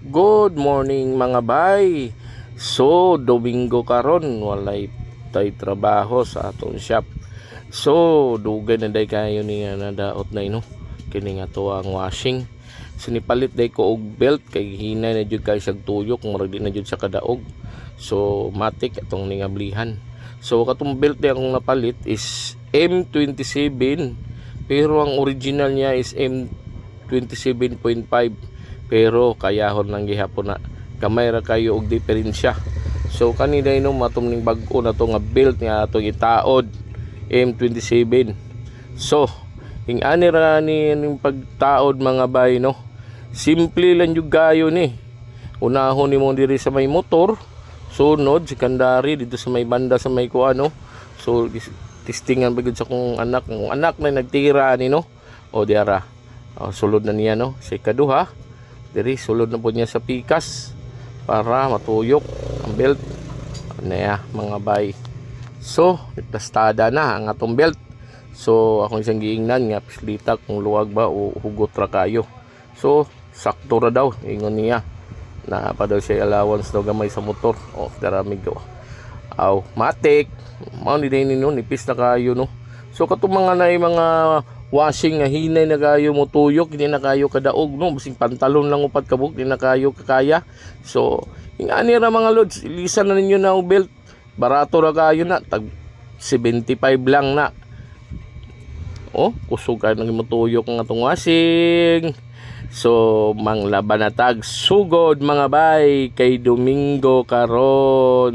Good morning mga bay. So, Domingo karon walay tay trabaho sa atong shop. So, dugay na day kayo ni nadaot na ino. Kini nga to ang washing. Sinipalit day ko og belt kay hinay na jud kay siyag tuyok, murag di na jud sa kadaog. So, matik atong ningablihan. So, katong belt day akong napalit is M27, pero ang original niya is M27.5. Pero kayahon lang gihapon na gamay ra kayo og diferensya. So kanina inom matumning bag-o na to nga belt nga atong itaod M27. So ing-ani ra ni ning pagtaod mga bay no. Simple lang jud gayo ni. Unahon nimo diri sa may motor, sunod secondary dito sa may banda sa may kuano. So testingan bagud sa kong anak, ang anak na nagtira ni no. O diara. Sulod na niya no. Sa ikaduha diri sulod na po niya sa pikas para matuyok ang belt niya mga bay. So nagtastada na ang atong belt. So akong isang giingnan nga pislita kung luwag ba o hugot ra kayo. So sakto ra daw ingon niya na pa daw siya allowance daw gamay sa motor. O daramig daw aw matik mao ni din no nipis na kayo no. So katong mga nay mga washing nga hinay na kayo mo tuyok, hindi na kayo kadaog no, basing pantalon lang upat kabuk, hindi na kayo kakaya. So ingani ra mga lods, ilisan na ninyo na og belt, barato ra kayo na, tag 75 lang na. Kusog kayo nang matuyok ng atong washing. So manglaban na tag sugod mga bay kay Domingo karon.